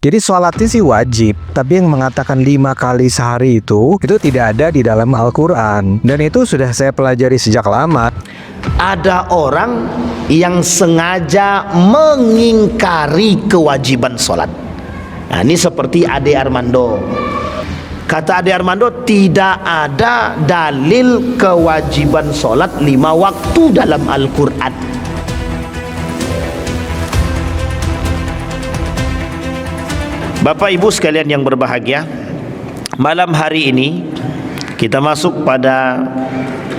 Jadi sholatnya sih wajib, tapi yang mengatakan 5 kali sehari itu tidak ada di dalam Al-Quran. Dan itu sudah saya pelajari sejak lama. Ada orang yang sengaja mengingkari kewajiban sholat. Nah, ini seperti Ade Armando. Kata Ade Armando, tidak ada dalil kewajiban sholat 5 waktu dalam Al-Quran. Bapak Ibu sekalian yang berbahagia, malam hari ini kita masuk pada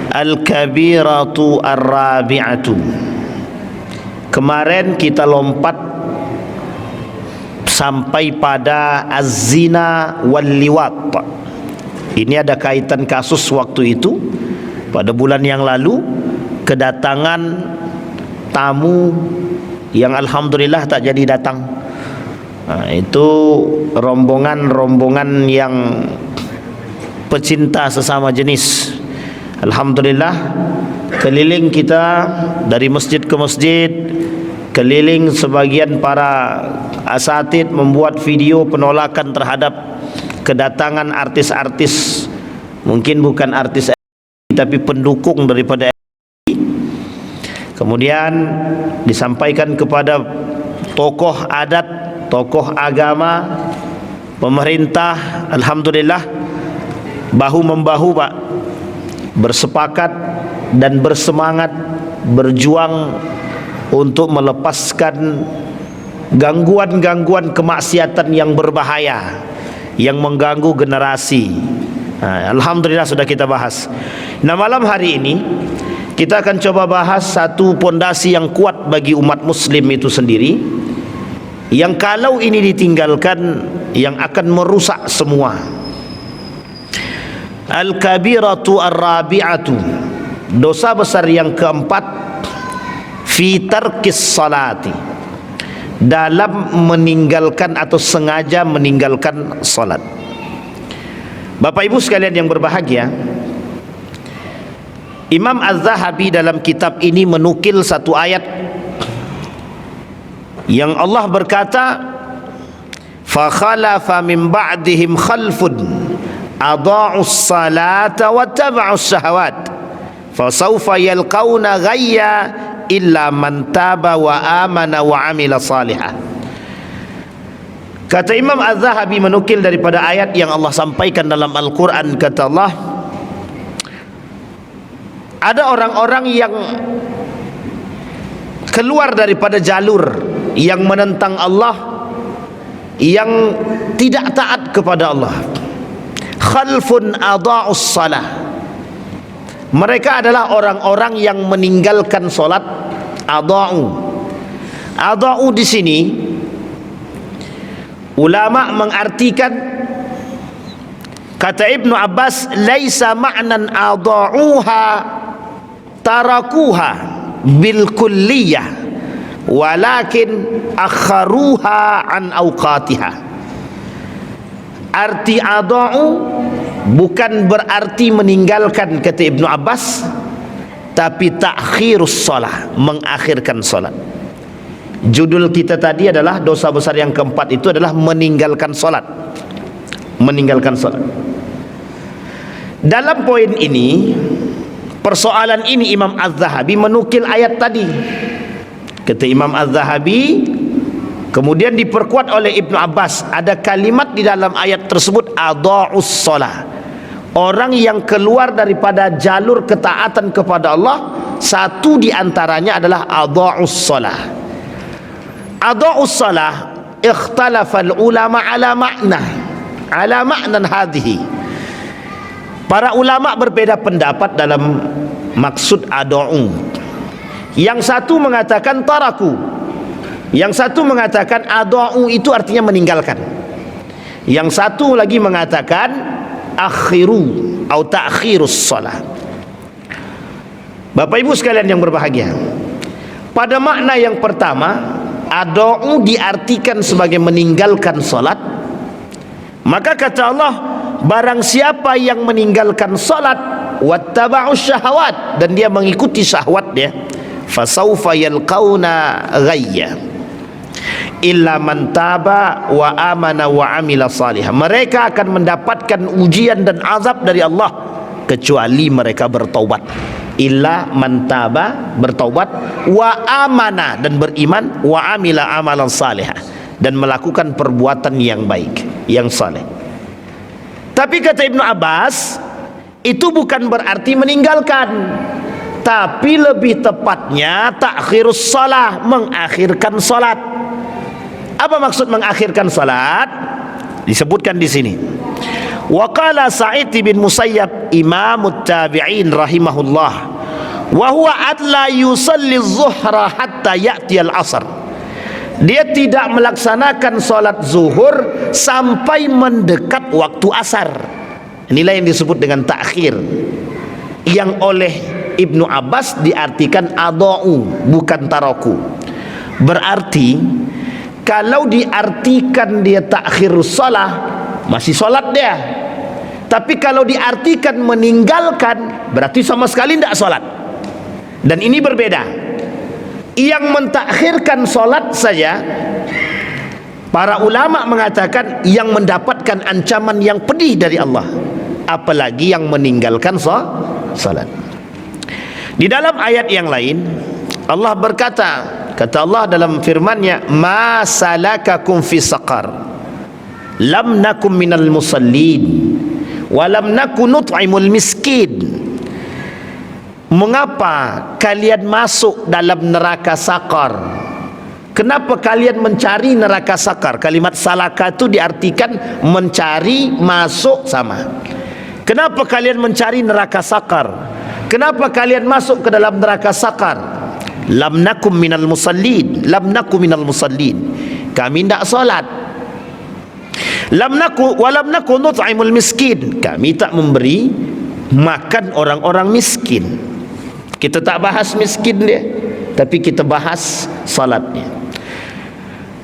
Al-Kabiratu Ar-Rabi'atu. Kemarin kita lompat sampai pada Az-Zina wal-Liwat. Ini ada kaitan kasus waktu itu. Pada bulan yang lalu kedatangan tamu yang alhamdulillah tak jadi datang. Nah, itu rombongan yang pecinta sesama jenis. Alhamdulillah keliling kita dari masjid ke masjid, keliling sebagian para asatid membuat video penolakan terhadap kedatangan artis-artis, mungkin bukan artis tapi pendukung daripada. Kemudian disampaikan kepada tokoh adat, tokoh agama, pemerintah. Alhamdulillah bahu-membahu Pak, bersepakat dan bersemangat berjuang untuk melepaskan gangguan-gangguan kemaksiatan yang berbahaya yang mengganggu generasi. Nah, alhamdulillah sudah kita bahas. Nah, malam hari ini kita akan coba bahas satu pondasi yang kuat bagi umat muslim itu sendiri, yang kalau ini ditinggalkan yang akan merusak semua. Al-Kabiratu Ar-Rabi'atu, dosa besar yang keempat, fi tarkis salati, dalam meninggalkan atau sengaja meninggalkan salat. Bapak Ibu sekalian yang berbahagia, Imam Az-Zahabi dalam kitab ini menukil satu ayat yang Allah berkata, fa khalafa min ba'dihim khalfun adha'us salata wa taba'us syahawat fa sawfa yalqauna ghayya illa man taba wa amana wa amila salihah. Kata Imam Az-Zahabi menukil daripada ayat yang Allah sampaikan dalam Al-Quran. Kata Allah, ada orang-orang yang keluar daripada jalur yang menentang Allah, yang tidak taat kepada Allah. Khalfun adha'us salah, mereka adalah orang-orang yang meninggalkan solat. Adha'u di sini ulama mengartikan, kata Ibnu Abbas, laisa ma'nan adha'uha tarakuha bil kulliyah walakin akharuha an awqatiha. Arti adha'u bukan berarti meninggalkan, kata Ibnu Abbas, tapi takhirus shalah, mengakhirkan salat. Judul kita tadi adalah dosa besar yang keempat itu adalah meninggalkan salat. Meninggalkan salat. Dalam poin ini, persoalan ini, Imam Az-Zahabi menukil ayat tadi. Kata Imam Az-Zahabi, kemudian diperkuat oleh Ibnu Abbas, ada kalimat di dalam ayat tersebut, adha'us shalah, orang yang keluar daripada jalur ketaatan kepada Allah. Satu di antaranya adalah adha'us shalah. Adha'us shalah ikhtalafal ulama ala ma'nan hadhihi. Para ulama berbeda pendapat dalam maksud adha'u. Yang satu mengatakan taraku, yang satu mengatakan adha'u itu artinya meninggalkan, yang satu lagi mengatakan akhiru atau ta'khirus shalah. Bapak Ibu sekalian yang berbahagia, pada makna yang pertama, adha'u diartikan sebagai meninggalkan salat. Maka kata Allah, barang siapa yang meninggalkan salat wattaba'us syahawat, dan dia mengikuti syahwat dia, fasawfa yalqauna ghayya, illa man taba wa amana wa amila salihah. Mereka akan mendapatkan ujian dan azab dari Allah kecuali mereka bertaubat. Illa man taba, bertaubat, wa amana, dan beriman, wa amila amalan salihah, dan melakukan perbuatan yang baik, yang saleh. Tapi kata Ibnu Abbas, itu bukan berarti meninggalkan, tapi lebih tepatnya takhirus salah, mengakhirkan salat. Apa maksud mengakhirkan salat? Disebutkan di sini. Wa qala Sa'id bin Musayyab imamut tabi'in rahimahullah, wa huwa adla yusalli zuhra hatta ya'ti al-asr. Dia tidak melaksanakan salat zuhur sampai mendekat waktu asar. Inilah yang disebut dengan takhir, yang oleh Ibnu Abbas diartikan adau, bukan taraku. Berarti kalau diartikan dia takhirus salah, masih salat dia. Tapi kalau diartikan meninggalkan, berarti sama sekali tidak salat. Dan ini berbeda. Yang mentakhirkan salat saja, para ulama mengatakan yang mendapatkan ancaman yang pedih dari Allah, apalagi yang meninggalkan salat. Di dalam ayat yang lain Allah berkata, kata Allah dalam firman-Nya, ma salakakum fi saqar lam nakum minal musallin wa lam nakun nut'imul miskin. Mengapa kalian masuk dalam neraka sakar? Kenapa kalian mencari neraka sakar? Kalimat salaka itu diartikan mencari, masuk, sama. Kenapa kalian mencari neraka sakar? Kenapa kalian masuk ke dalam neraka sakar? Lam nakum minal musallin, lam nakum minal musallin. Kami tidak salat. Lam naku wa lam naku nut'imul miskin. Kami tak memberi makan orang-orang miskin. Kita tak bahas miskin dia, tapi kita bahas salatnya.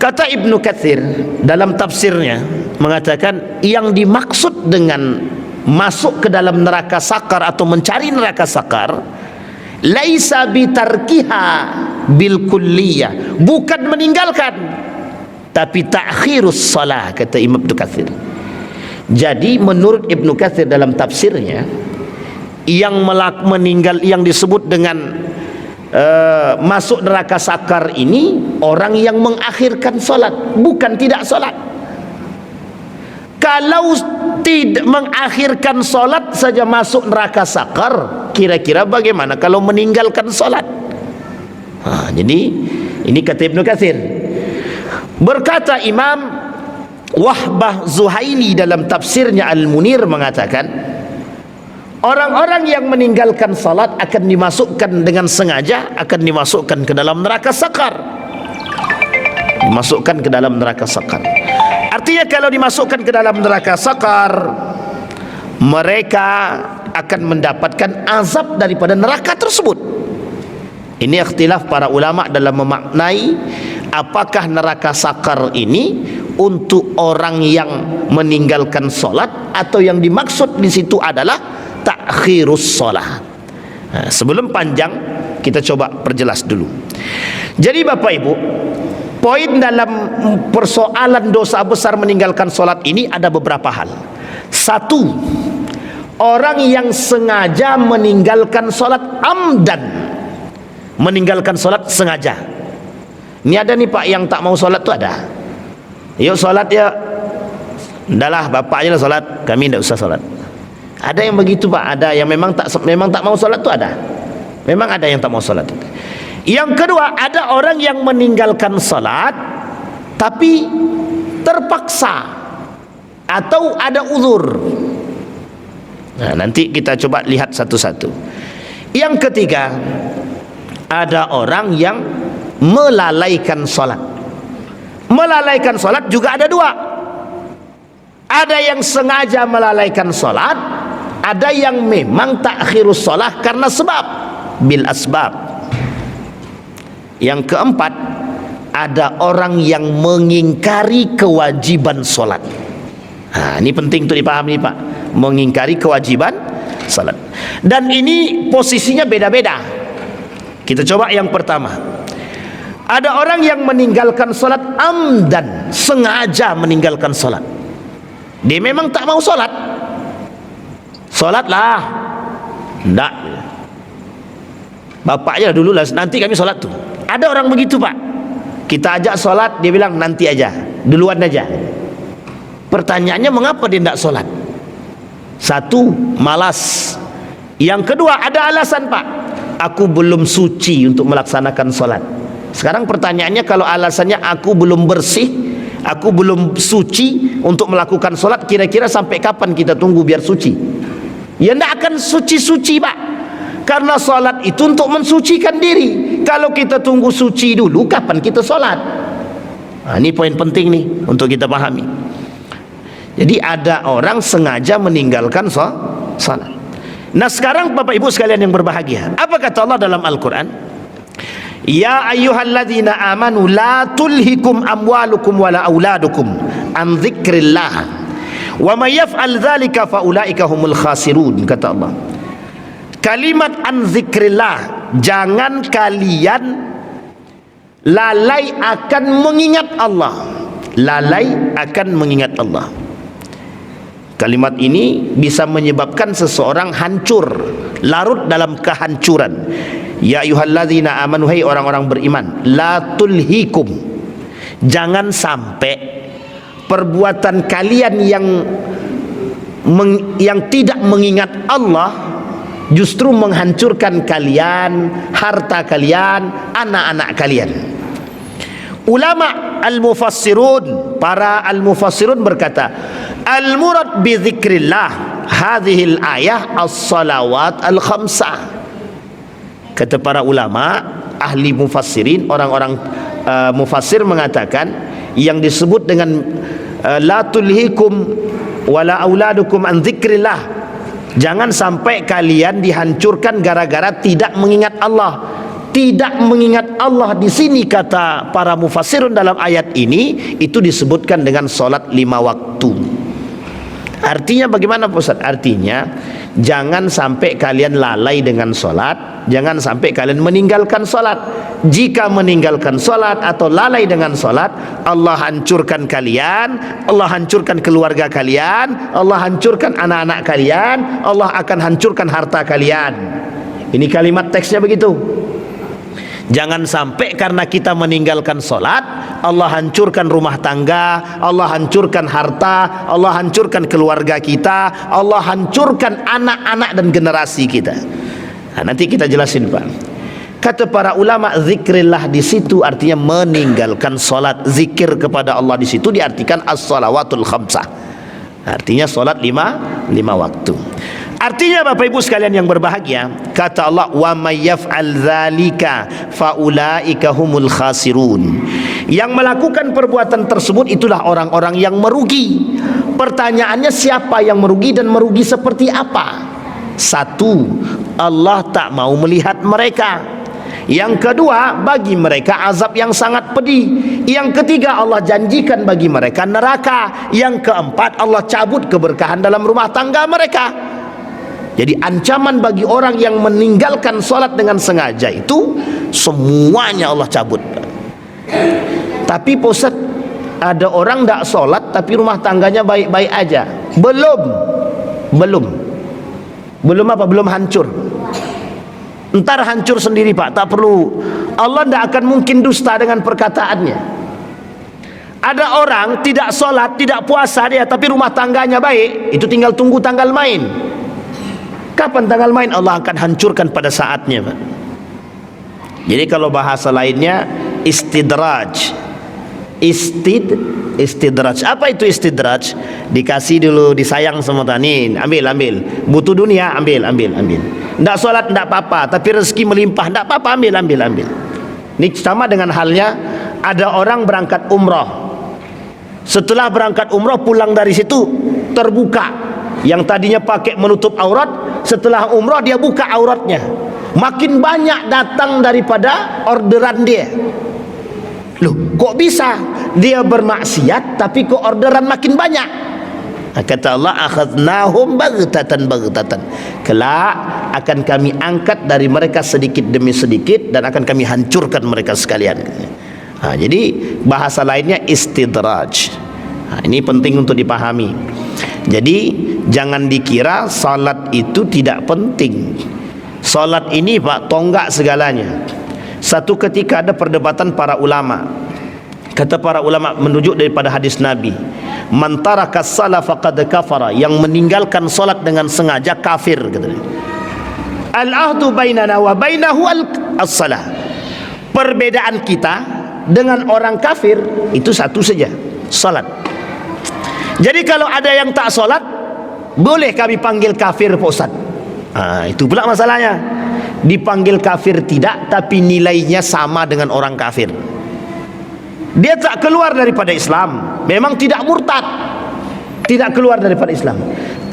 Kata Ibnu Katsir dalam tafsirnya mengatakan, yang dimaksud dengan masuk ke dalam neraka sakar atau mencari neraka sakar, laisa bitarkiha bil kulliyah, bukan meninggalkan, tapi takhirus salah, kata Imam Ibnu Katsir. Jadi menurut Ibnu Katsir dalam tafsirnya, yang meninggal, yang disebut dengan masuk neraka sakar ini orang yang mengakhirkan solat, bukan tidak solat. Kalau tidak mengakhirkan solat saja masuk neraka sakar, kira-kira bagaimana kalau meninggalkan solat? Jadi ini kata Ibnu Katsir. Berkata Imam Wahbah Zuhaili dalam tafsirnya Al-Munir mengatakan, orang-orang yang meninggalkan salat akan dimasukkan dengan sengaja, akan dimasukkan ke dalam neraka sakar. Dimasukkan ke dalam neraka sakar. Artinya kalau dimasukkan ke dalam neraka sakar, mereka akan mendapatkan azab daripada neraka tersebut. Ini ikhtilaf para ulama dalam memaknai apakah neraka sakar ini untuk orang yang meninggalkan salat atau yang dimaksud di situ adalah takhirus salat. Sebelum panjang, kita coba perjelas dulu. Jadi Bapak Ibu, poin dalam persoalan dosa besar meninggalkan salat ini ada beberapa hal. Satu, orang yang sengaja meninggalkan salat amdan, meninggalkan salat sengaja. Ini ada nih Pak yang tak mau salat tu ada. Yuk salat ya, ndahlah bapaknya lah salat, kami tidak usah salat. Ada yang begitu Pak, ada yang memang tak mau salat tu ada. Memang ada yang tak mau salat. Yang kedua, ada orang yang meninggalkan salat tapi terpaksa atau ada uzur. Nah, nanti kita coba lihat satu-satu. Yang ketiga, ada orang yang melalaikan salat. Melalaikan salat juga ada dua. Ada yang sengaja melalaikan salat, ada yang memang takhirus salat karena sebab, bil asbab. Yang keempat, ada orang yang mengingkari kewajiban salat. Ini penting untuk dipahami Pak, mengingkari kewajiban salat. Dan ini posisinya beda-beda. Kita coba yang pertama. Ada orang yang meninggalkan solat amdan, sengaja meninggalkan solat. Dia memang tak mau solat. Solatlah. Tak. Bapaknya dulu lah, nanti kami solat tu. Ada orang begitu pak. Kita ajak solat, dia bilang nanti aja, duluan aja. Pertanyaannya mengapa dia tidak solat? Satu, malas. Yang kedua, ada alasan pak. Aku belum suci untuk melaksanakan solat. Sekarang pertanyaannya, kalau alasannya aku belum bersih, aku belum suci untuk melakukan solat, kira-kira sampai kapan kita tunggu biar suci? Ya tidak akan suci-suci pak. Karena solat itu untuk mensucikan diri. Kalau kita tunggu suci dulu, kapan kita solat? Nah, ini poin penting nih untuk kita pahami. Jadi ada orang sengaja meninggalkan solat. Nah sekarang Bapak Ibu sekalian yang berbahagia, apa kata Allah dalam Al-Quran? Ya ayyuhalladzina amanu la tulhikum amwalukum wala auladukum an dzikrillah wa may yaf'al dzalika faulaika humul khasirun, kata Allah. Kalimat an dzikrillah, jangan kalian lalai akan mengingat Allah. Lalai akan mengingat Allah. Kalimat ini bisa menyebabkan seseorang hancur, larut dalam kehancuran. Ya ayyuhalladzina amanu, hai orang-orang beriman, la tulhikum, jangan sampai perbuatan kalian yang tidak mengingat Allah justru menghancurkan kalian, harta kalian, anak-anak kalian. Ulama al-mufassirun, para al-mufassirun berkata, al-murad bi dzikrillah hadhil ayah as-salawat al-khamsah. Kata para ulama ahli mufassirin, orang-orang mufassir mengatakan yang disebut dengan la tulhikum wala auladukum an dzikrillah, jangan sampai kalian dihancurkan gara-gara tidak mengingat Allah. Tidak mengingat Allah di sini, kata para mufassirun dalam ayat ini, itu disebutkan dengan solat 5 waktu. Artinya bagaimana Pak Ustaz? Artinya jangan sampai kalian lalai dengan solat, jangan sampai kalian meninggalkan solat. Jika meninggalkan solat atau lalai dengan solat, Allah hancurkan kalian, Allah hancurkan keluarga kalian, Allah hancurkan anak-anak kalian, Allah akan hancurkan harta kalian. Ini kalimat teksnya begitu. Jangan sampai karena kita meninggalkan solat, Allah hancurkan rumah tangga, Allah hancurkan harta, Allah hancurkan keluarga kita, Allah hancurkan anak-anak dan generasi kita. Nah, nanti kita jelasin Pak. Kata para ulama, zikrillah di situ artinya meninggalkan solat. Zikir kepada Allah di situ diartikan as-salawatul khamsah. Artinya solat 5 waktu. Artinya Bapak Ibu sekalian yang berbahagia, kata Allah, wa may yaf'al dzalika faulaika humul khasirun. Yang melakukan perbuatan tersebut itulah orang-orang yang merugi. Pertanyaannya, siapa yang merugi dan merugi seperti apa? Satu, Allah tak mau melihat mereka. Yang kedua, bagi mereka azab yang sangat pedih. Yang ketiga, Allah janjikan bagi mereka neraka. Yang keempat, Allah cabut keberkahan dalam rumah tangga mereka. Jadi ancaman bagi orang yang meninggalkan solat dengan sengaja itu semuanya Allah cabut. Tapi Pak Ustaz, ada orang tidak solat tapi rumah tangganya baik-baik aja. Belum apa? Belum hancur. Ntar hancur sendiri Pak, tak perlu. Allah tidak akan mungkin dusta dengan perkataannya. Ada orang tidak solat, tidak puasa dia, tapi rumah tangganya baik, itu tinggal tunggu tanggal main. Kapan tanggal main? Allah akan hancurkan pada saatnya Pak. Jadi kalau bahasa lainnya istidraj. Istidraj. Apa itu istidraj? Dikasih dulu, disayang sama tani, ambil. Butuh dunia, ambil. Tidak solat tidak apa-apa, tapi rezeki melimpah tidak apa-apa, ambil. Ini sama dengan halnya ada orang berangkat umrah. Setelah berangkat umrah pulang dari situ terbuka. Yang tadinya pakai menutup aurat, setelah umrah dia buka auratnya. Makin banyak datang daripada orderan dia. Loh, kok bisa? Dia bermaksiat tapi kok orderan makin banyak. Kata Allah, akhadnahum baghtatan. Kelak akan kami angkat dari mereka sedikit demi sedikit dan akan kami hancurkan mereka sekalian. Jadi bahasa lainnya istidraj. Ini penting untuk dipahami. Jadi jangan dikira salat itu tidak penting. Salat ini Pak, tonggak segalanya. Satu ketika ada perdebatan para ulama. Kata para ulama menunjuk daripada hadis Nabi, man taraka as-salah faqad kafara, yang meninggalkan salat dengan sengaja kafir, katanya. Al-ahdu bainana wa bainahu as-salah. Perbedaan kita dengan orang kafir itu satu saja, salat. Jadi kalau ada yang tak salat, boleh kami panggil kafir Pak Ustaz. Itu pula masalahnya. Dipanggil kafir tidak, tapi nilainya sama dengan orang kafir. Dia tak keluar daripada Islam, memang tidak murtad, tidak keluar daripada Islam,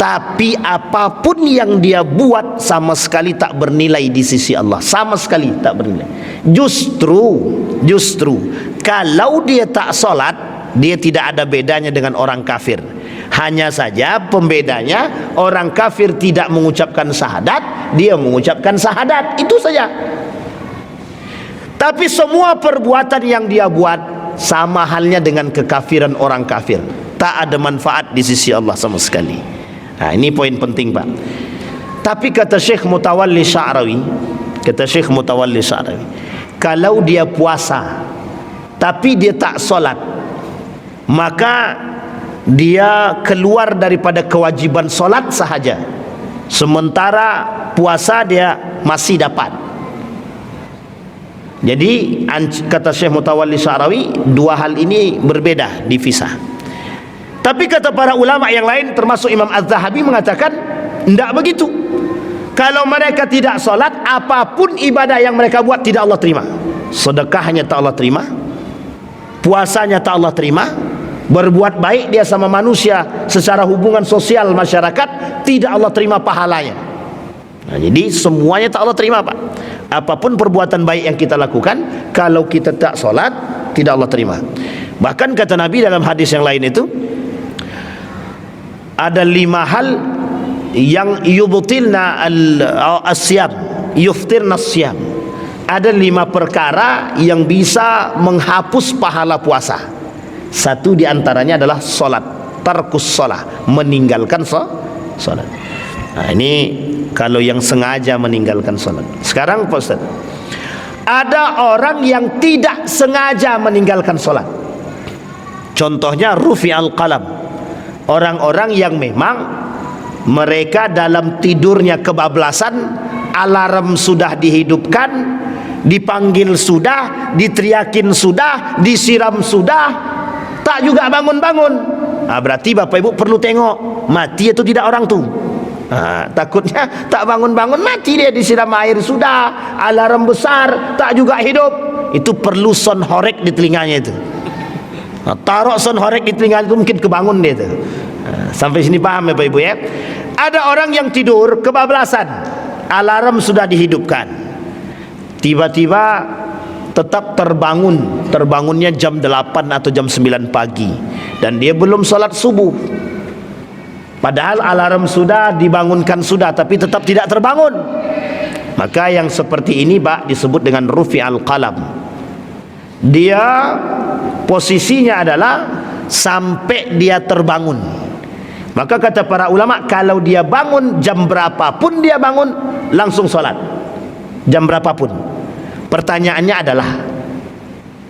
tapi apapun yang dia buat sama sekali tak bernilai di sisi Allah, sama sekali tak bernilai. Justru kalau dia tak solat, dia tidak ada bedanya dengan orang kafir. Hanya saja pembedanya, orang kafir tidak mengucapkan syahadat, dia mengucapkan syahadat, itu saja. Tapi semua perbuatan yang dia buat sama halnya dengan kekafiran orang kafir, tak ada manfaat di sisi Allah sama sekali. Ini poin penting Pak. Tapi kata Syekh Mutawalli Sya'rawi, kalau dia puasa tapi dia tak solat, maka dia keluar daripada kewajiban solat sahaja, sementara puasa dia masih dapat. Jadi kata Syekh Mutawalli Sya'rawi, dua hal ini berbeda, dipisah. Tapi kata para ulama yang lain termasuk Imam Az-Zahabi mengatakan tidak begitu. Kalau mereka tidak solat, apapun ibadah yang mereka buat tidak Allah terima. Sedekahnya tak Allah terima, puasanya tak Allah terima, berbuat baik dia sama manusia secara hubungan sosial masyarakat tidak Allah terima pahalanya. Jadi semuanya tak Allah terima Pak. Apapun perbuatan baik yang kita lakukan, kalau kita tak solat, tidak Allah terima. Bahkan kata Nabi dalam hadis yang lain itu, ada 5 hal yang yubtilna al-asyam, yuftirna asyam. Ada 5 perkara yang bisa menghapus pahala puasa. Satu diantaranya adalah solat, tarkus solat, meninggalkan solat. Ini kalau yang sengaja meninggalkan solat. Sekarang Pak Ustaz, ada orang yang tidak sengaja meninggalkan solat. Contohnya rufi'al qalam, orang-orang yang memang mereka dalam tidurnya kebablasan, alarm sudah dihidupkan, dipanggil sudah, diteriakin sudah, disiram sudah, tak juga bangun-bangun. Berarti Bapak Ibu perlu tengok mati atau tidak orang tu. Takutnya tak bangun-bangun mati, dia disiram air sudah, alarm besar tak juga hidup. Itu perlu son horek di telinganya itu. Taruh son horek di telinga itu mungkin kebangun dia itu. Sampai sini paham ya Bapak Ibu ya. Ada orang yang tidur kebablasan, alarm sudah dihidupkan, tiba-tiba tetap terbangunnya jam 8 atau jam 9 pagi, dan dia belum sholat subuh. Padahal alarm sudah dibangunkan sudah, tapi tetap tidak terbangun. Maka yang seperti ini Pak disebut dengan rufi'al qalam. Dia posisinya adalah sampai dia terbangun. Maka kata para ulama, kalau dia bangun jam berapapun dia bangun, langsung sholat jam berapapun. Pertanyaannya adalah,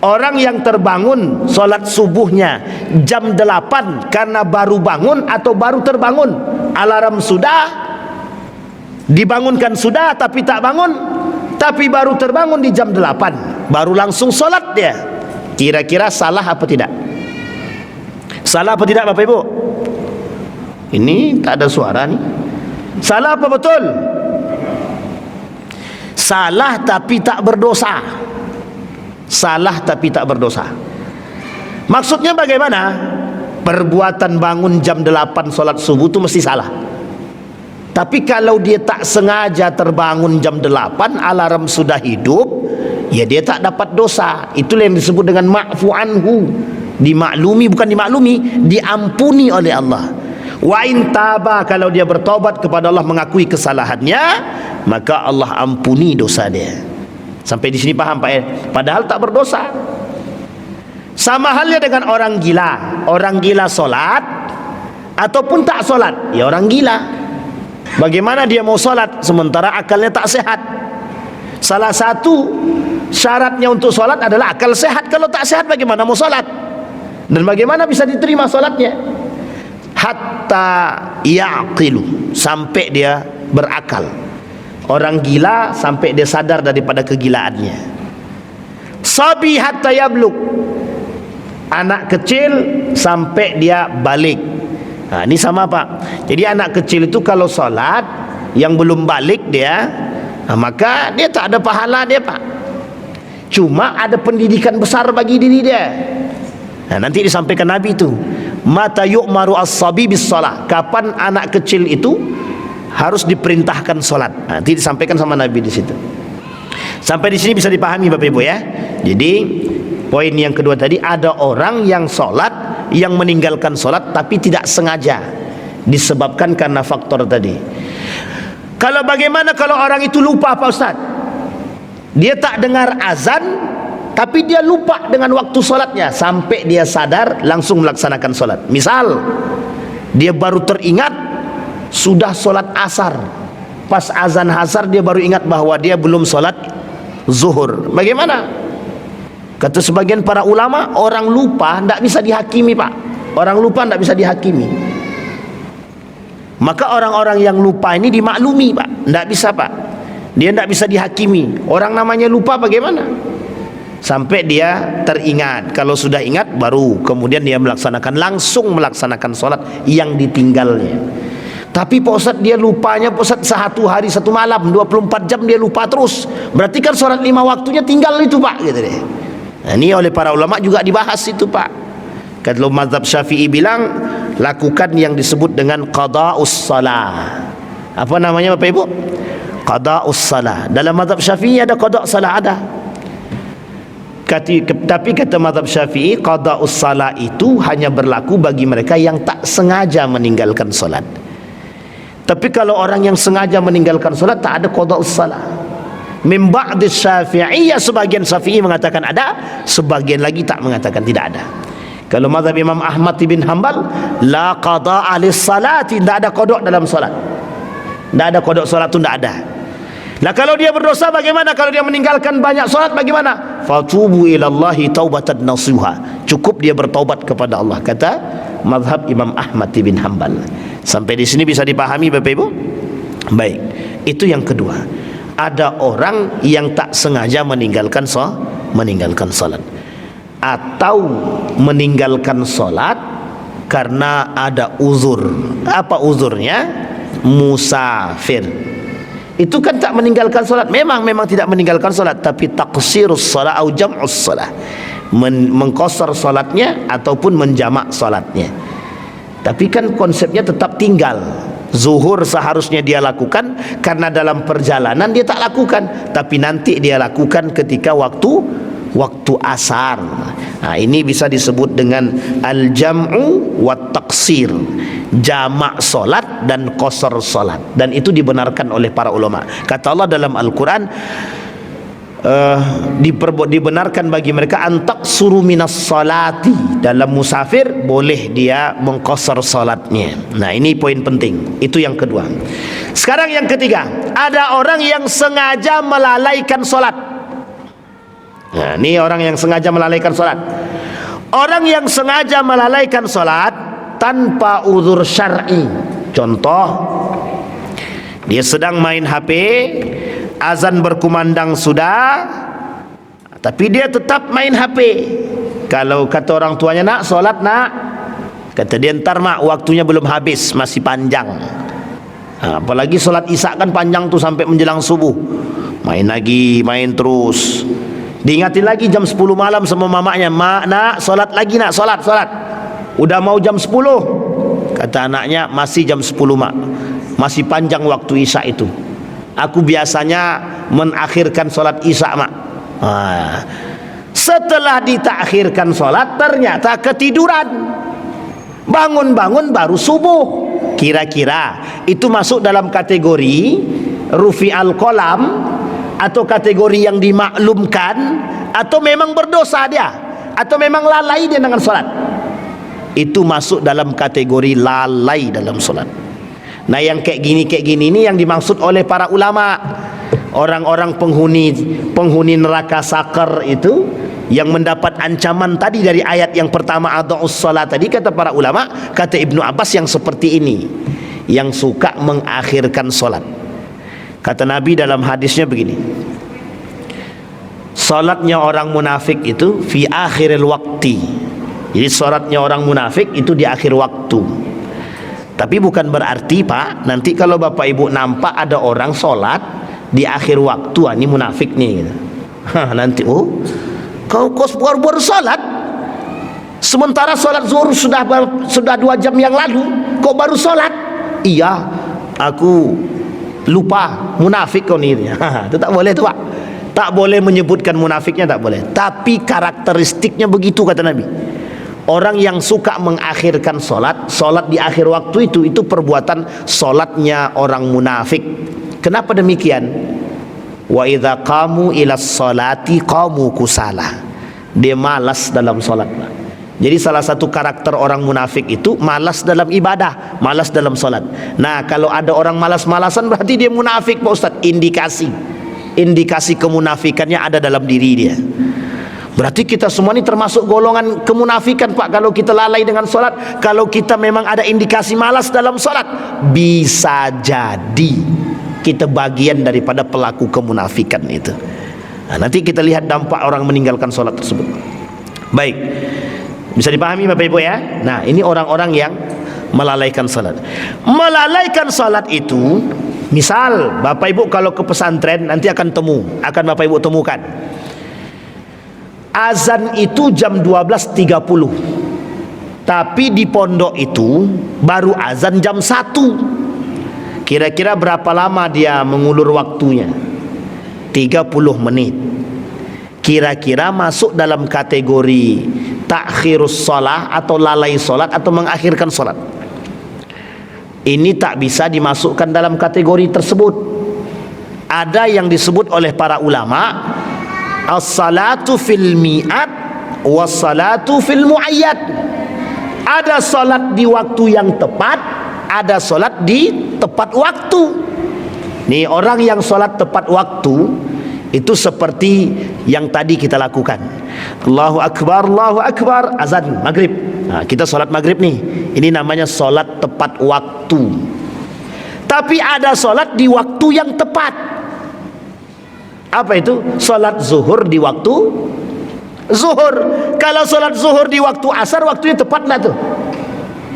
orang yang terbangun sholat subuhnya jam 8 karena baru bangun atau baru terbangun, alarm sudah dibangunkan sudah tapi tak bangun, tapi baru terbangun di jam 8 baru langsung sholat dia, kira-kira salah apa tidak? Salah apa tidak Bapak Ibu? Ini tak ada suara nih. Salah apa betul? Salah tapi tak berdosa. Salah tapi tak berdosa. Maksudnya bagaimana? Perbuatan bangun jam 8 solat subuh itu mesti salah. Tapi kalau dia tak sengaja terbangun jam 8, alarm sudah hidup, ya dia tak dapat dosa. Itulah yang disebut dengan ma'fu anhu. Dimaklumi, bukan dimaklumi, diampuni oleh Allah. Wa in taba, kalau dia bertobat kepada Allah mengakui kesalahannya, maka Allah ampuni dosa dia. Sampai di sini paham Pak ya? Padahal tak berdosa. Sama halnya dengan orang gila. Orang gila solat ataupun tak solat, ya orang gila. Bagaimana dia mau solat sementara akalnya tak sehat? Salah satu syaratnya untuk solat adalah akal sehat. Kalau tak sehat bagaimana mau solat? Dan bagaimana bisa diterima solatnya? Hatta yaqilu, sampai dia berakal. Orang gila sampai dia sadar daripada kegilaannya. Sabi hatta yablug, anak kecil sampai dia balik. Nah, ini sama Pak. Jadi anak kecil itu kalau solat yang belum balik dia, maka dia tak ada pahala dia Pak. Cuma ada pendidikan besar bagi diri dia. Nah, nanti disampaikan Nabi itu, mata yu'maru as-sabi bis shalah, kapan anak kecil itu harus diperintahkan solat. Nanti disampaikan sama Nabi di situ. Sampai di sini bisa dipahami Bapak Ibu ya. Jadi poin yang kedua tadi, ada orang yang solat, yang meninggalkan solat tapi tidak sengaja, disebabkan karena faktor tadi. Kalau bagaimana kalau orang itu lupa Pak Ustaz? Dia tak dengar azan tapi dia lupa dengan waktu solatnya, sampai dia sadar langsung melaksanakan solat. Misal dia baru teringat sudah solat asar, pas azan asar dia baru ingat bahwa dia belum solat zuhur. Bagaimana? Kata sebagian para ulama, orang lupa tidak bisa dihakimi Pak. Orang lupa tidak bisa dihakimi. Maka orang-orang yang lupa ini dimaklumi Pak. Tidak bisa Pak. Dia tidak bisa dihakimi. Orang namanya lupa bagaimana? Sampai dia teringat. Kalau sudah ingat baru kemudian dia langsung melaksanakan sholat yang ditinggalnya. Tapi Pak Ustaz dia lupanya Pak Ustaz satu hari satu malam 24 jam dia lupa terus. Berarti kan sholat 5 waktunya tinggal itu Pak, gitu deh. Nah, ini oleh para ulama juga dibahas itu Pak. Kalau mazhab Syafi'i bilang lakukan yang disebut dengan qada'us salah. Apa namanya Bapak Ibu? Qada'us salah. Dalam mazhab Syafi'i ada qada' salah, ada. Tapi kata mazhab Syafi'i, qada'us salah itu hanya berlaku bagi mereka yang tak sengaja meninggalkan solat. Tapi kalau orang yang sengaja meninggalkan solat tak ada qada'us salah. Min ba'di Syafi'iyah, sebagian Syafi'i mengatakan ada, sebagian lagi tak mengatakan tidak ada. Kalau mazhab Imam Ahmad bin Hanbal, la qada'a lis-salati, tidak ada qada' dalam salat. Tidak ada qada' salat itu tidak ada. Nah kalau dia berdosa bagaimana? Kalau dia meninggalkan banyak salat bagaimana? Fatubu ilallahi taubatan nasuha, cukup dia bertaubat kepada Allah, kata mazhab Imam Ahmad bin Hanbal. Sampai di sini bisa dipahami Bapak Ibu? Baik, itu yang kedua. Ada orang yang tak sengaja meninggalkan salat, atau meninggalkan salat karena ada uzur. Apa uzurnya? Musafir. Itu kan tak meninggalkan salat, memang tidak meninggalkan salat, tapi taqsirus salat atau jam'us salat, mengqasar salatnya ataupun menjamak salatnya. Tapi kan konsepnya tetap tinggal. Zuhur seharusnya dia lakukan, karena dalam perjalanan dia tak lakukan, tapi nanti dia lakukan ketika waktu asar. Nah, ini bisa disebut dengan al-jam'u wa taqsir, jamak solat dan qasar solat, dan itu dibenarkan oleh para ulama. Kata Allah dalam Al-Quran, dibenarkan bagi mereka antak suru minas salati, dalam musafir boleh dia mengqasar salatnya. Nah ini poin penting, itu yang kedua. Sekarang yang ketiga, ada orang yang sengaja melalaikan salat. Nah ini orang yang sengaja melalaikan salat. Orang yang sengaja melalaikan salat tanpa uzur syar'i. Contoh, dia sedang main HP, azan berkumandang sudah, tapi dia tetap main HP. Kalau kata orang tuanya, nak solat nak, kata dia, ntar mak, waktunya belum habis, masih panjang. Apalagi solat isya kan panjang tuh sampai menjelang subuh. Main lagi, main terus. Diingatin lagi jam 10 malam sama mamanya, mak nak solat lagi nak, solat. Udah mau jam 10, kata anaknya, masih jam 10 mak, masih panjang waktu isya itu. Aku biasanya mengakhirkan solat isya mak. Setelah ditakhirkan solat ternyata ketiduran, bangun-bangun baru subuh. Kira-kira itu masuk dalam kategori rufi al-qalam, atau kategori yang dimaklumkan, atau memang berdosa dia? atau memang lalai dia dengan solat, itu masuk dalam kategori lalai dalam solat. Nah, yang kayak gini ini yang dimaksud oleh para ulama, orang-orang penghuni neraka sakar itu yang mendapat ancaman tadi dari ayat yang pertama adha'us salat tadi. Kata para ulama, kata Ibnu Abbas, yang seperti ini, yang suka mengakhirkan solat. Kata Nabi dalam hadisnya begini, solatnya orang munafik itu fi akhiril waqti. Jadi solatnya orang munafik itu di akhir waktu. Tapi bukan berarti, Pak, nanti kalau Bapak Ibu nampak ada orang solat di akhir waktu, ini munafik nih gitu. Nanti kau baru solat, sementara solat zuhur sudah 2 jam yang lalu, kau baru solat. Iya, aku lupa, munafik kau nih. Itu tak boleh tuh, Pak. Tak boleh menyebutkan munafiknya, tak boleh. Tapi karakteristiknya begitu, kata Nabi. Orang yang suka mengakhirkan solat di akhir waktu itu perbuatan solatnya orang munafik. Kenapa demikian? Wa idza qamu ila sholati qamu kusala. Dia malas dalam solat. Jadi salah satu karakter orang munafik itu malas dalam ibadah, malas dalam solat. Nah, kalau ada orang malas-malasan berarti dia munafik, Pak Ustaz. Indikasi kemunafikannya ada dalam diri dia. Berarti kita semua ini termasuk golongan kemunafikan, Pak, kalau kita lalai dengan solat. Kalau kita memang ada indikasi malas dalam solat, bisa jadi kita bagian daripada pelaku kemunafikan itu. Nah, nanti kita lihat dampak orang meninggalkan solat tersebut. Baik, bisa dipahami Bapak Ibu ya. Nah, ini orang-orang yang melalaikan solat. Melalaikan solat itu, misal Bapak Ibu kalau ke pesantren nanti akan Bapak Ibu temukan azan itu jam 12.30, tapi di pondok itu baru azan jam 1. Kira-kira berapa lama dia mengulur waktunya? 30 menit. Kira-kira masuk dalam kategori takhirus shalah atau lalai solat atau mengakhirkan solat. Ini tak bisa dimasukkan dalam kategori tersebut. Ada yang disebut oleh para ulama as-salatu fil mi'at was-salatu fil mu'ayyad. Ada salat di waktu yang tepat, ada salat di tepat waktu. Nih, orang yang salat tepat waktu itu seperti yang tadi kita lakukan. Allahu Akbar, azan maghrib. Nah, kita salat maghrib nih. Ini namanya salat tepat waktu. Tapi ada salat di waktu yang tepat. Apa itu? Salat zuhur di waktu zuhur. Kalau salat zuhur di waktu asar, waktunya tepat enggak tuh?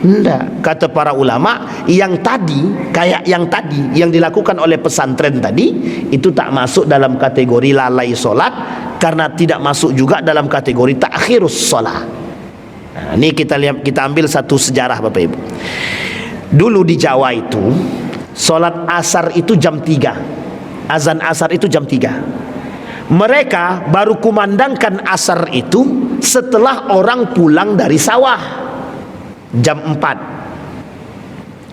Enggak. Kata para ulama, yang tadi, kayak yang tadi yang dilakukan oleh pesantren tadi, itu tak masuk dalam kategori lalai solat, karena tidak masuk juga dalam kategori takhirus solat. Nah, ini kita ambil satu sejarah Bapak Ibu. Dulu di Jawa itu solat asar itu jam 3. Azan asar itu jam 3. Mereka baru kumandangkan asar itu setelah orang pulang dari sawah jam 4.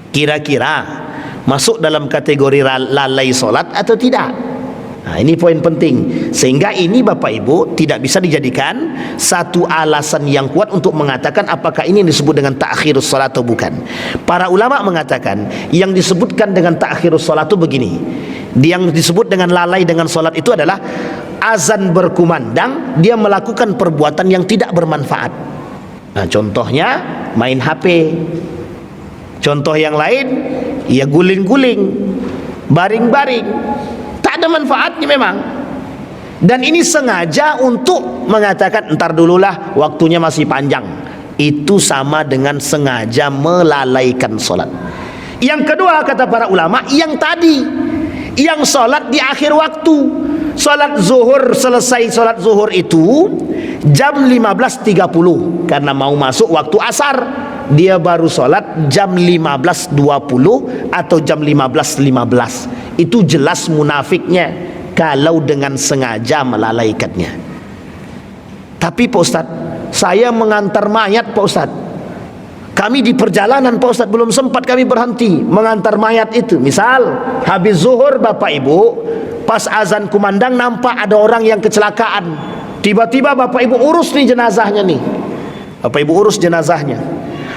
Kira-kira masuk dalam kategori lalai solat atau tidak? Nah, ini poin penting. Sehingga ini Bapak Ibu tidak bisa dijadikan satu alasan yang kuat untuk mengatakan apakah ini disebut dengan ta'khirus salat atau bukan. Para ulama mengatakan yang disebutkan dengan ta'khirus salat itu begini. Yang disebut dengan lalai dengan salat itu adalah azan berkumandang, dia melakukan perbuatan yang tidak bermanfaat. Nah, contohnya main HP. Contoh yang lain, ya guling-guling, baring-baring. Tak ada manfaatnya memang. Dan ini sengaja untuk mengatakan entar dululah, waktunya masih panjang. Itu sama dengan sengaja melalaikan solat. Yang kedua kata para ulama, yang tadi, yang solat di akhir waktu. Solat zuhur, selesai solat zuhur itu jam 15.30, karena mau masuk waktu asar. Dia baru solat jam 15.20 atau jam 15.15. Itu jelas munafiknya kalau dengan sengaja melalaikannya. Tapi Pak Ustaz, saya mengantar mayat Pak Ustaz. Kami di perjalanan Pak Ustaz, belum sempat kami berhenti mengantar mayat itu. Misal habis zuhur Bapak Ibu, pas azan kumandang nampak ada orang yang kecelakaan, Tiba-tiba bapak ibu urus nih jenazahnya nih. Bapak ibu urus jenazahnya.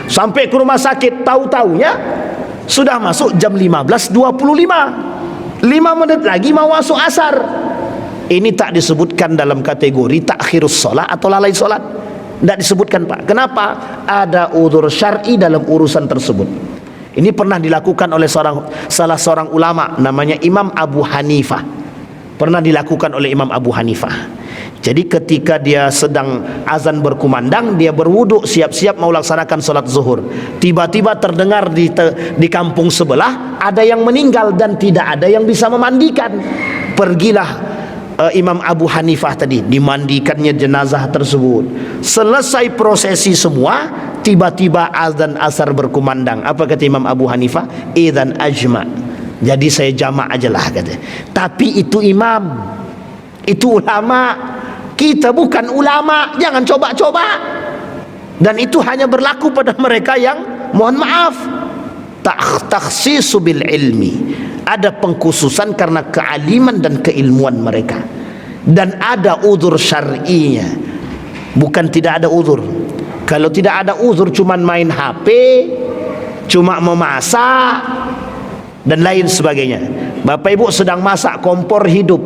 Sampai ke rumah sakit, tahu-taunya sudah masuk jam 15.25. 5 menit lagi mau masuk asar. Ini tak disebutkan dalam kategori takhirus sholat atau lalai sholat. Tidak disebutkan, Pak. Kenapa? Ada udzur syar'i dalam urusan tersebut. Ini pernah dilakukan oleh salah seorang ulama, namanya Imam Abu Hanifah. Pernah dilakukan oleh Imam Abu Hanifah. Jadi ketika dia sedang azan berkumandang, dia berwuduk siap-siap mau laksanakan sholat zuhur. Tiba-tiba terdengar di kampung sebelah ada yang meninggal dan tidak ada yang bisa memandikan. Pergilah Imam Abu Hanifah tadi, dimandikannya jenazah tersebut. Selesai prosesi semua, tiba-tiba azan asar berkumandang. Apa kata Imam Abu Hanifah? Idzan ajma'. Jadi saya jamak ajalah, kata. Tapi itu imam, itu ulama. Kita bukan ulama, jangan coba-coba. Dan itu hanya berlaku pada mereka yang, mohon maaf, takhsisu bil ilmi. Ada pengkhususan karena kealiman dan keilmuan mereka. Dan ada uzur syar'inya. Bukan tidak ada uzur. Kalau tidak ada uzur cuman main HP, cuma memasak dan lain sebagainya. Bapak Ibu sedang masak kompor hidup.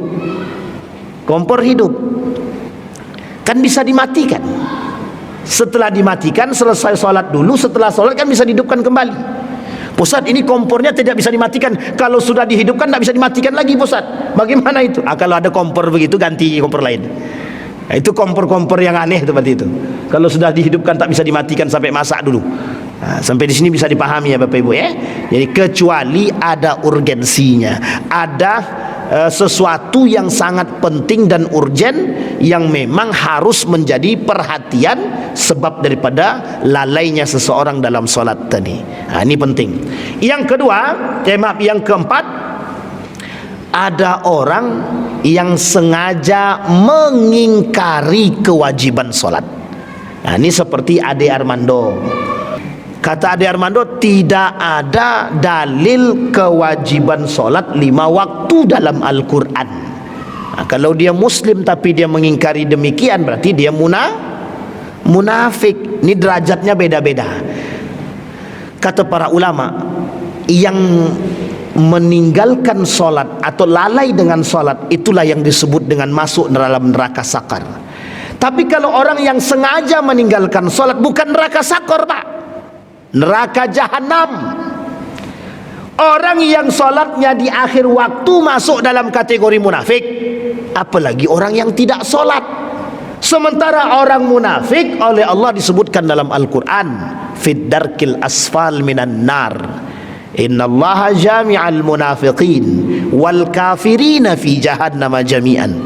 Kompor hidup kan bisa dimatikan. Setelah dimatikan, selesai sholat dulu. Setelah sholat kan bisa dihidupkan kembali. Ustaz, ini kompornya tidak bisa dimatikan. Kalau sudah dihidupkan tidak bisa dimatikan lagi, Ustaz. Bagaimana itu? Kalau ada kompor begitu, ganti kompor lain. Nah, itu kompor-kompor yang aneh seperti itu. Kalau sudah dihidupkan tak bisa dimatikan, sampai masak dulu. Nah, sampai di sini bisa dipahami ya Bapak Ibu ya. Jadi kecuali ada urgensinya, ada sesuatu yang sangat penting dan urgen yang memang harus menjadi perhatian sebab daripada lalainya seseorang dalam solat tadi. Nah, ini penting. Yang kedua, yang keempat, ada orang yang sengaja mengingkari kewajiban solat. Nah, ini seperti Ade Armando. Kata Ade Armando, tidak ada dalil kewajiban solat 5 waktu dalam Al-Quran. Nah, kalau dia muslim tapi dia mengingkari demikian, berarti dia munafik. Ini derajatnya beda-beda. Kata para ulama, yang meninggalkan solat atau lalai dengan solat, itulah yang disebut dengan masuk dalam neraka sakar. Tapi kalau orang yang sengaja meninggalkan solat, bukan neraka sakar, Pak, neraka jahanam. Orang yang solatnya di akhir waktu masuk dalam kategori munafik, apalagi orang yang tidak solat. Sementara orang munafik oleh Allah disebutkan dalam Al-Quran, fid darkil asfal minan nar, innallaha jami'al munafiqin wal kafirina fi jahannama jami'an.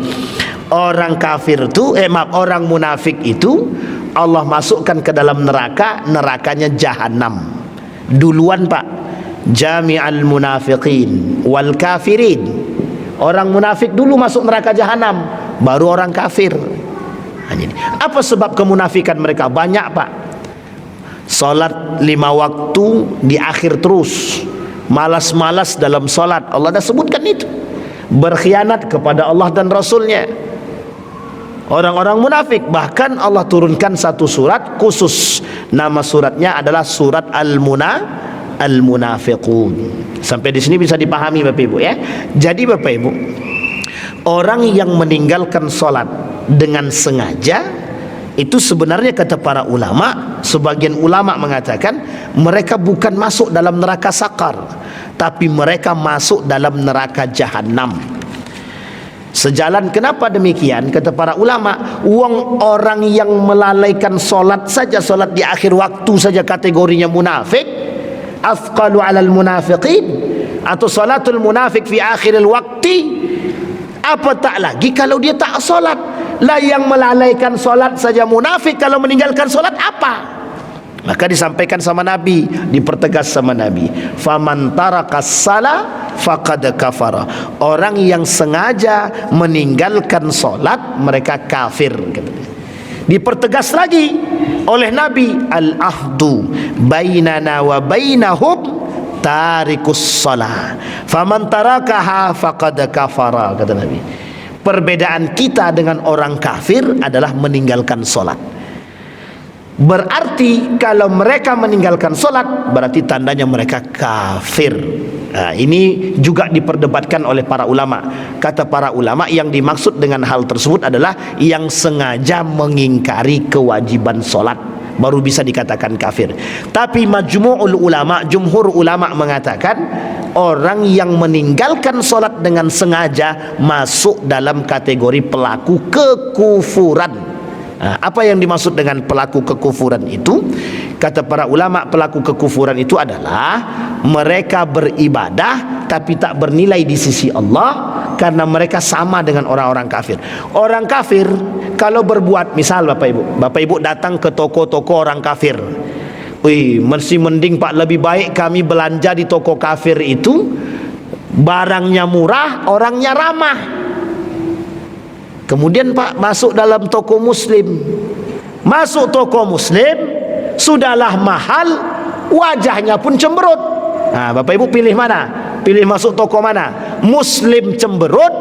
Orang kafir itu, orang munafik itu Allah masukkan ke dalam neraka, nerakanya jahanam duluan, Pak. Jami'al munafiqin wal kafirin. Orang munafik dulu masuk neraka jahanam, baru orang kafir. Apa sebab kemunafikan mereka? Banyak, Pak. Salat 5 waktu di akhir terus, malas-malas dalam salat, Allah dah sebutkan itu. Berkhianat kepada Allah dan Rasulnya. Orang-orang munafik, bahkan Allah turunkan satu surat khusus, nama suratnya adalah surat Al-Munafiqun. Sampai di sini bisa dipahami Bapak Ibu ya. Jadi Bapak Ibu, orang yang meninggalkan salat dengan sengaja, itu sebenarnya kata para ulama, sebagian ulama mengatakan mereka bukan masuk dalam neraka sakar, tapi mereka masuk dalam neraka jahanam. Sejalan kenapa demikian? Kata para ulama, orang yang melalaikan solat saja, solat di akhir waktu saja kategorinya munafik, afqalu alal munafiqin, atau salatul munafik fi akhiril waqti. Apa tak lagi kalau dia tak solat? Lah yang melalaikan solat saja munafik, kalau meninggalkan solat apa? Maka disampaikan sama Nabi, dipertegas sama Nabi, faman tarakas salah faqad kafara. Orang yang sengaja meninggalkan solat, mereka kafir. Dipertegas lagi oleh Nabi, al-ahdu bainana wa bainahum tarikus salah, faman tarakaha faqad kafara, kata Nabi. Perbedaan kita dengan orang kafir adalah meninggalkan solat. Berarti kalau mereka meninggalkan solat, berarti tandanya mereka kafir. Nah, ini juga diperdebatkan oleh para ulama. Kata para ulama, yang dimaksud dengan hal tersebut adalah yang sengaja mengingkari kewajiban solat, baru bisa dikatakan kafir. Tapi majmu'ul ulama, jumhur ulama mengatakan orang yang meninggalkan solat dengan sengaja masuk dalam kategori pelaku kekufuran. Nah, apa yang dimaksud dengan pelaku kekufuran itu? Kata para ulama, pelaku kekufuran itu adalah mereka beribadah tapi tak bernilai di sisi Allah, karena mereka sama dengan orang-orang kafir. Orang kafir kalau berbuat, misal Bapak Ibu datang ke toko-toko orang kafir, wih, mesti mending Pak, lebih baik kami belanja di toko kafir itu, barangnya murah, orangnya ramah. Kemudian Pak masuk dalam toko muslim, masuk toko muslim sudahlah mahal, wajahnya pun cemberut. Nah, Bapak Ibu pilih mana? Pilih masuk toko mana? Muslim cemberut,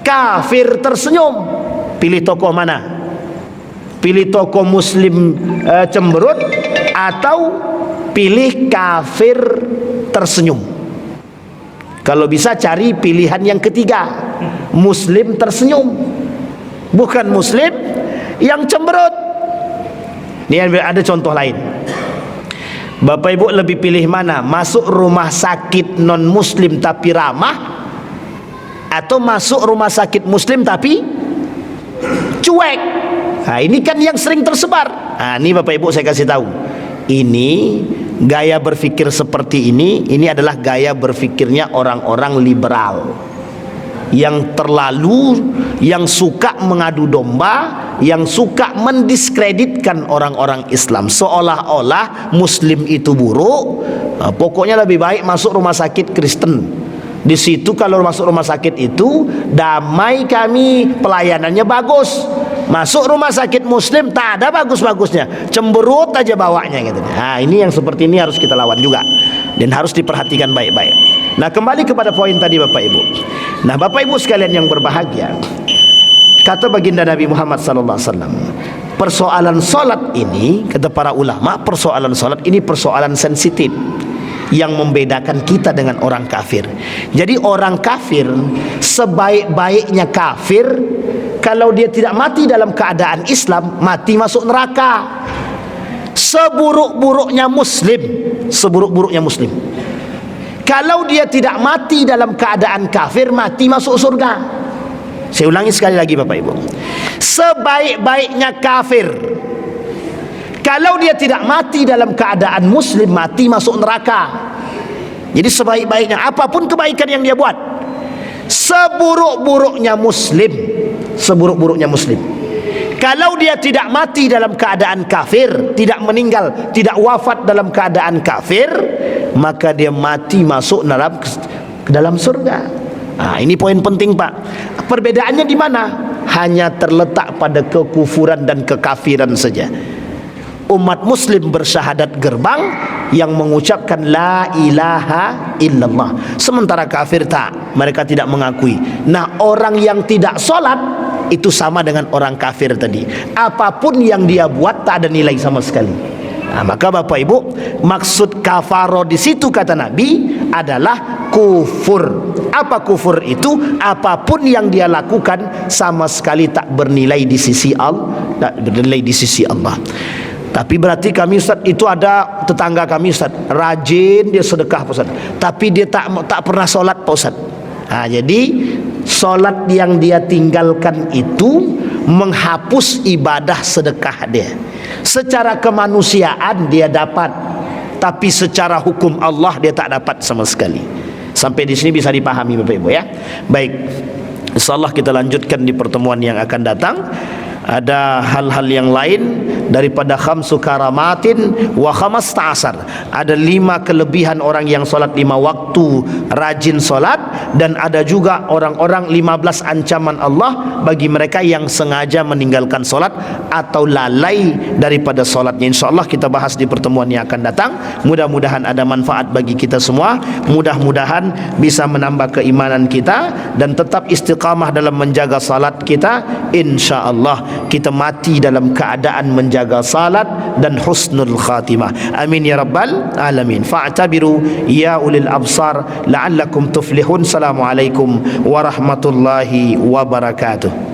kafir tersenyum. Pilih toko mana? Pilih toko muslim cemberut atau pilih kafir tersenyum? Kalau bisa cari pilihan yang ketiga, muslim tersenyum, bukan muslim yang cemberut. Ini ada contoh lain. Bapak Ibu lebih pilih mana? Masuk rumah sakit non muslim tapi ramah, atau masuk rumah sakit muslim tapi cuek? Nah, ini kan yang sering tersebar. Nah, ini Bapak Ibu saya kasih tahu. Ini gaya berpikir seperti ini adalah gaya berpikirnya orang-orang liberal yang terlalu, yang suka mengadu domba, yang suka mendiskreditkan orang-orang Islam, seolah-olah muslim itu buruk. Pokoknya lebih baik masuk rumah sakit Kristen. Di situ kalau masuk rumah sakit itu damai kami, pelayanannya bagus. Masuk rumah sakit muslim tak ada bagus-bagusnya, cemberut aja bawanya gitu. Nah, ini yang seperti ini harus kita lawan juga dan harus diperhatikan baik-baik. Nah, kembali kepada poin tadi Bapak Ibu. Nah, Bapak Ibu sekalian yang berbahagia, kata baginda Nabi Muhammad SAW, persoalan solat ini, kata para ulama, persoalan solat ini persoalan sensitif yang membedakan kita dengan orang kafir. Jadi orang kafir, sebaik-baiknya kafir, kalau dia tidak mati dalam keadaan Islam, mati masuk neraka. Seburuk-buruknya muslim, seburuk-buruknya muslim, kalau dia tidak mati dalam keadaan kafir, mati masuk surga. Saya ulangi sekali lagi Bapak Ibu, sebaik-baiknya kafir, kalau dia tidak mati dalam keadaan muslim, mati masuk neraka. Jadi sebaik-baiknya apapun kebaikan yang dia buat, seburuk-buruknya muslim, seburuk-buruknya muslim, kalau dia tidak mati dalam keadaan kafir, tidak meninggal, tidak wafat dalam keadaan kafir, maka dia mati masuk dalam surga. Nah, ini poin penting Pak. Perbedaannya di mana? Hanya terletak pada kekufuran dan kekafiran saja. Umat muslim bersyahadat gerbang yang mengucapkan la ilaha illallah, sementara kafir tak, mereka tidak mengakui. Nah, orang yang tidak sholat itu sama dengan orang kafir tadi. Apapun yang dia buat tak ada nilai sama sekali. Nah, maka Bapak Ibu, maksud kafaro di situ kata Nabi adalah kufur. Apa kufur itu? Apapun yang dia lakukan sama sekali tak bernilai di sisi Allah, tak bernilai di sisi Allah. Tapi berarti kami Ustaz, itu ada tetangga kami Ustaz, rajin dia sedekah Pak Ustaz, tapi dia tak pernah solat Pak Ustaz. Nah, jadi solat yang dia tinggalkan itu menghapus ibadah sedekah dia. Secara kemanusiaan dia dapat, tapi secara hukum Allah dia tak dapat sama sekali. Sampai di sini bisa dipahami Bapak Ibu ya. Baik, insyaallah kita lanjutkan di pertemuan yang akan datang. Ada hal-hal yang lain daripada khamsu karamatin wa khamasta asar. Ada 5 kelebihan orang yang solat 5 waktu, rajin solat, dan ada juga orang-orang 15 ancaman Allah bagi mereka yang sengaja meninggalkan solat atau lalai daripada solatnya. InsyaAllah kita bahas di pertemuan yang akan datang. Mudah-mudahan ada manfaat bagi kita semua, mudah-mudahan bisa menambah keimanan kita dan tetap istiqamah dalam menjaga salat kita. InsyaAllah kita mati dalam keadaan menjaga salat dan husnul khatimah. Amin ya rabbal alamin. Fa'tabiru ya ulil absar la'allakum tuflihun. Assalamualaikum warahmatullahi wabarakatuh.